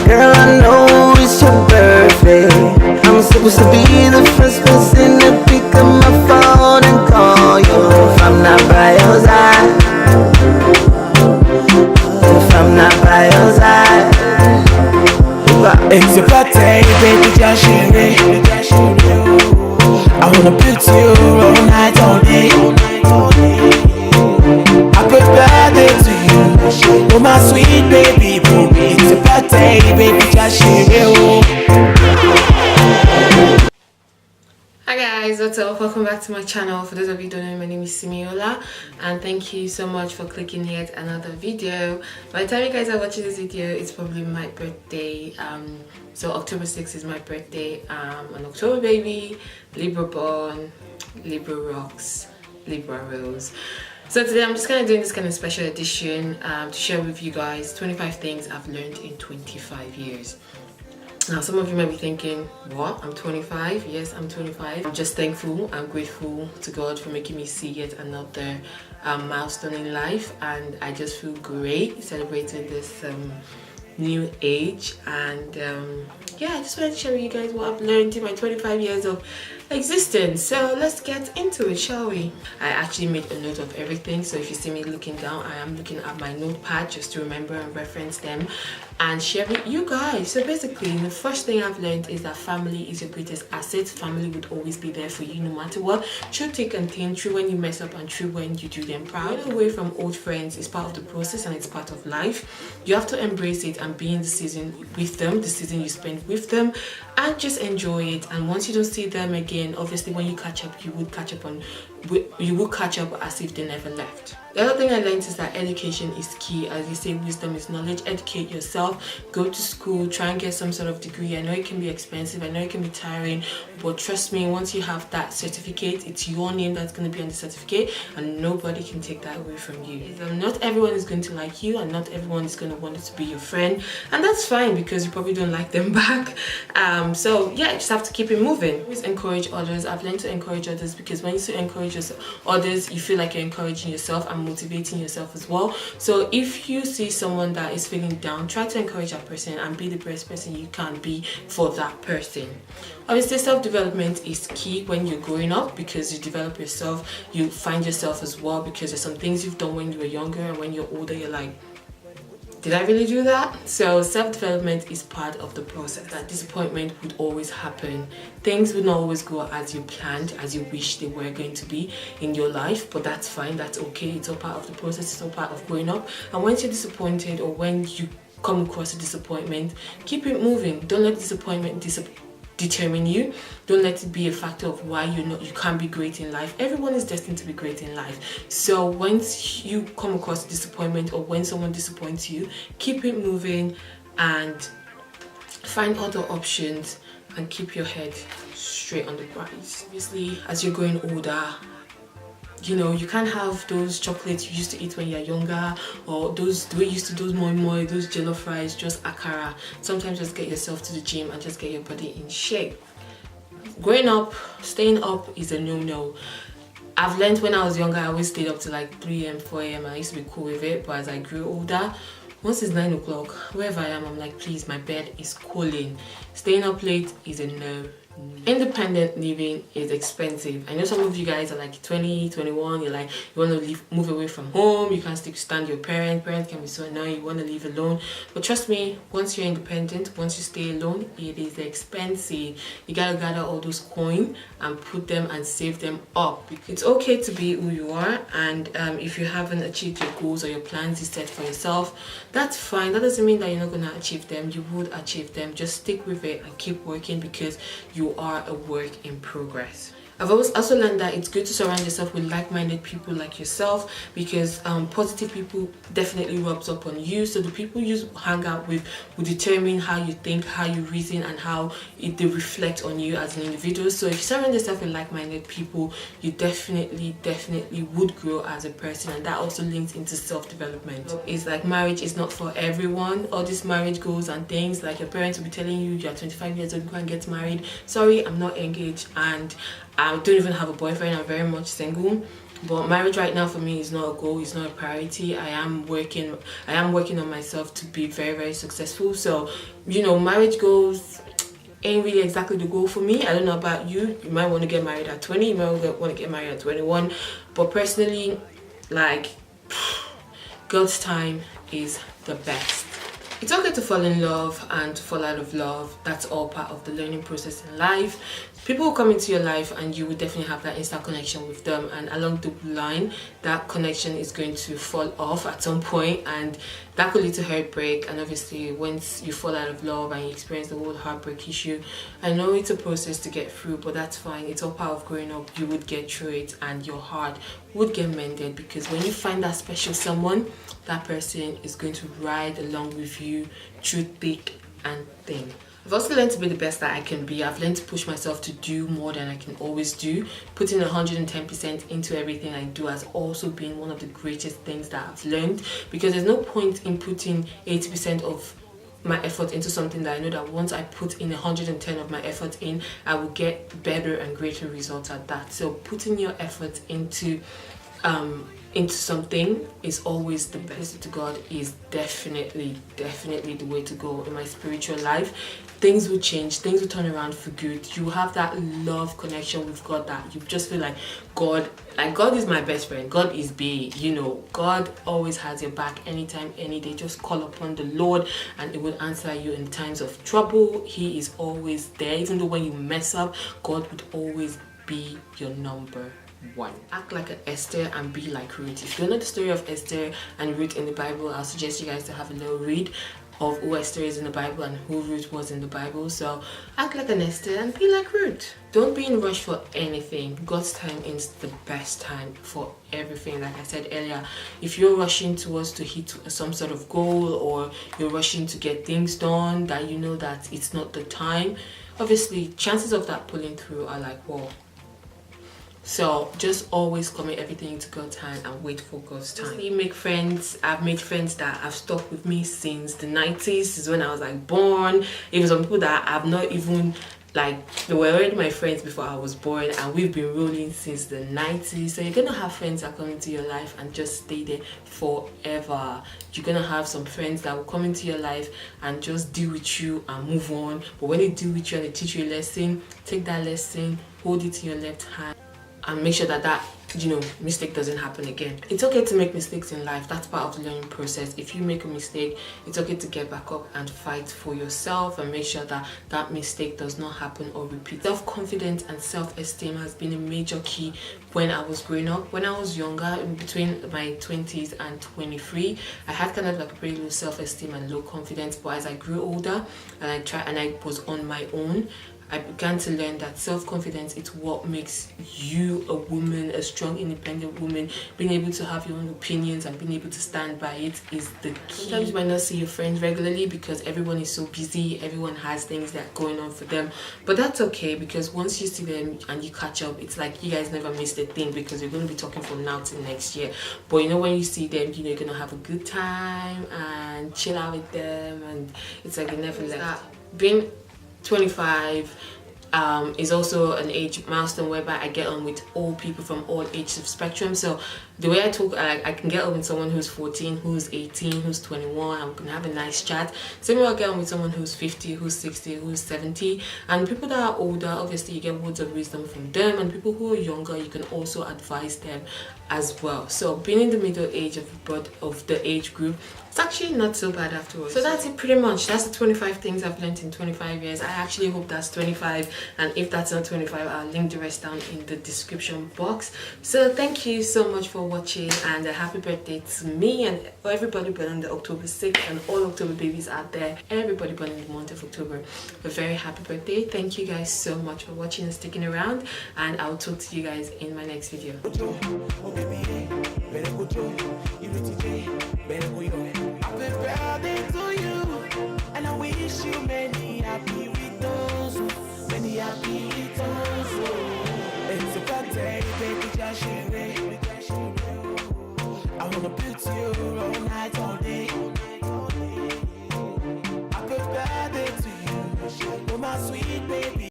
Girl, I know it's your birthday. I'm supposed to be the first person to pick up my phone and call you. If I'm not by your side, if I'm not by your side. It's your birthday, baby, just share it. I wanna put you all night, all day. Happy birthday to you, oh my sweet baby boo. It's your birthday, baby, just share it. Hi guys, what's up? Welcome back to my channel. For those of you who don't know, my name is Simi, and thank you so much for clicking yet another video. By the time you guys are watching this video, it's probably my birthday. So October 6th is my birthday. An October baby, Libra born, Libra rocks, Libra rose. So today I'm just kind of doing this kind of special edition to share with you guys 25 things I've learned in 25 years. Now, some of you might be thinking, what? I'm 25? Yes, I'm 25. I'm just thankful. I'm grateful to God for making me see yet another milestone in life. And I just feel great celebrating this new age. And yeah, I just wanted to share with you guys what I've learned in my 25 years of existence. So let's get into it, shall we? I actually made a note of everything. So if you see me looking down, I am looking at my notepad just to remember and reference them and share with you guys. So basically, the first thing I've learned is that family is your greatest asset. Family would always be there for you no matter what. True thick and thin, true when you mess up and true when you do them proud. Running away from old friends is part of the process and it's part of life. You have to embrace it and be in the season with them, the season you spend with them, and just enjoy it. And once you don't see them again, obviously when you catch up, you would catch up as if they never left. The other thing I learned is that education is key. As you say, wisdom is knowledge. Educate yourself, go to school, try and get some sort of degree. I know it can be expensive, I know it can be tiring, but trust me, once you have that certificate, it's your name that's going to be on the certificate and nobody can take that away from you. Not everyone is going to like you and not everyone is going to want to be your friend, and that's fine because you probably don't like them back. So yeah, you just have to keep it moving. Always encourage others. I've learned to encourage others because when you encourage others, you feel like you're encouraging yourself and motivating yourself as well. So if you see someone that is feeling down, try to encourage that person and be the best person you can be for that person. Obviously, self-development is key when you're growing up because you develop yourself, you find yourself as well, because there's some things you've done when you were younger and when you're older you're like, did I really do that? So self-development is part of the process. That disappointment would always happen. Things would not always go as you planned, as you wish they were going to be in your life, but that's fine, that's okay. It's all part of the process, it's all part of growing up. And once you're disappointed or when you come across a disappointment, keep it moving. Don't let disappointment determine you. Don't let it be a factor of why you can't be great in life. Everyone is destined to be great in life. So once you come across disappointment or when someone disappoints you, keep it moving and find other options and keep your head straight on the prize. Obviously, as you're growing older, you know, you can't have those chocolates you used to eat when you're younger, or those the way you used to do those moi, those jello fries, just akara. Sometimes just get yourself to the gym and just get your body in shape. Growing up, staying up is a no-no. I've learned when I was younger, I always stayed up to like 3 a.m, 4 a.m. I used to be cool with it, but as I grew older, once it's 9 o'clock, wherever I am, I'm like, please, my bed is calling. Staying up late is a no. Independent living is expensive. I know some of you guys are like 20, 21, you're like, you want to move away from home, you can't stand your parents can be so annoying, you want to live alone. But trust me, once you're independent, once you stay alone, it is expensive. You gotta gather all those coins and put them and save them up. It's okay to be who you are, and if you haven't achieved your goals or your plans you set for yourself, that's fine. That doesn't mean that you're not gonna achieve them. You would achieve them. Just stick with it and keep working because you are a work in progress. I've always also learned that it's good to surround yourself with like-minded people like yourself, because positive people definitely rubs up on you. So the people you hang out with will determine how you think, how you reason, and how they reflect on you as an individual. So if you surround yourself with like-minded people, you definitely would grow as a person, and that also links into self-development. It's like marriage is not for everyone. All these marriage goals and things, like your parents will be telling you you're 25 years old, you can't get married. Sorry, I'm not engaged and I don't even have a boyfriend. I'm very much single. But marriage right now for me is not a goal, it's not a priority. I am working on myself to be very, very successful. So, you know, marriage goals ain't really exactly the goal for me. I don't know about you. You might want to get married at 20, you might want to get married at 21. But personally, like, God's time is the best. It's okay to fall in love and to fall out of love. That's all part of the learning process in life. People will come into your life and you will definitely have that instant connection with them, and along the line that connection is going to fall off at some point, and that could lead to heartbreak. And obviously once you fall out of love and you experience the whole heartbreak issue, I know it's a process to get through, but that's fine. It's all part of growing up. You would get through it and your heart would get mended, because when you find that special someone, that person is going to ride along with you through thick and thin. I've also learned to be the best that I can be. I've learned to push myself to do more than I can always do. Putting 110% into everything I do has also been one of the greatest things that I've learned, because there's no point in putting 80% of my effort into something that I know that once I put in 110 of my effort in, I will get better and greater results at that. So putting your effort into something is always the best. To God is definitely the way to go in my spiritual life. Things will change, things will turn around for good. You have that love connection with God that you just feel like God is my best friend. God is big, you know. God always has your back anytime, any day. Just call upon the Lord and it will answer you in times of trouble. He is always there. Even though when you mess up, God would always be your number one. Act like an Esther and be like Ruth. If you don't know the story of Esther and Ruth in the Bible, I'll suggest you guys to have a little read of who Esther is in the Bible and who Ruth was in the Bible. So act like an Esther and be like Ruth. Don't be in a rush for anything. God's time is the best time for everything. Like I said earlier, if you're rushing towards to hit some sort of goal, or you're rushing to get things done that you know that it's not the time, obviously chances of that pulling through are like, whoa. So just always commit everything into God's hand and wait for God's time. You make friends. I've made friends that have stuck with me since the 90s, is when I was like born. Even some people that I've not even, like, they were already my friends before I was born, and we've been rolling since the 90s. So you're gonna have friends that come into your life and just stay there forever. You're gonna have some friends that will come into your life and just deal with you and move on. But when they deal with you and they teach you a lesson, take that lesson, hold it in your left hand, and make sure that mistake doesn't happen again. It's okay to make mistakes in life. That's part of the learning process. If you make a mistake, it's okay to get back up and fight for yourself and make sure that that mistake does not happen or repeat. Self-confidence and self-esteem has been a major key when I was growing up. When I was younger, in between my 20s and 23, I had kind of like a pretty low self-esteem and low confidence. But as I grew older and I was on my own, I began to learn that self-confidence is what makes you a woman, a strong, independent woman. Being able to have your own opinions and being able to stand by it is the key. Sometimes you might not see your friends regularly because everyone is so busy, everyone has things that are going on for them. But that's okay, because once you see them and you catch up, it's like you guys never missed a thing, because you're going to be talking from now to next year. But you know, when you see them, you know, you're going to have a good time and chill out with them, and it's like you never left. Being 25 is also an age milestone whereby I get on with all people from all ages of spectrum. So the way I talk, I can get on with someone who's 14, who's 18, who's 21. I'm gonna have a nice chat. Same way I'll get on with someone who's 50, who's 60, who's 70. And people that are older, obviously you get words of wisdom from them, and people who are younger, you can also advise them as well. So being in the middle age of the age group, it's actually not so bad afterwards. So that's it pretty much. That's the 25 things I've learned in 25 years. I actually hope that's 25, and if that's not 25, I'll link the rest down in the description box. So thank you so much for watching, and a happy birthday to me and everybody born on the October 6th, and all October babies out there, everybody born in the month of October, a very happy birthday. Thank you guys so much for watching and sticking around, and I'll talk to you guys in my next video. Happy birthday to you, and I wish you many happy returns, many happy returns. It's a birthday, baby, just share it. I wanna put you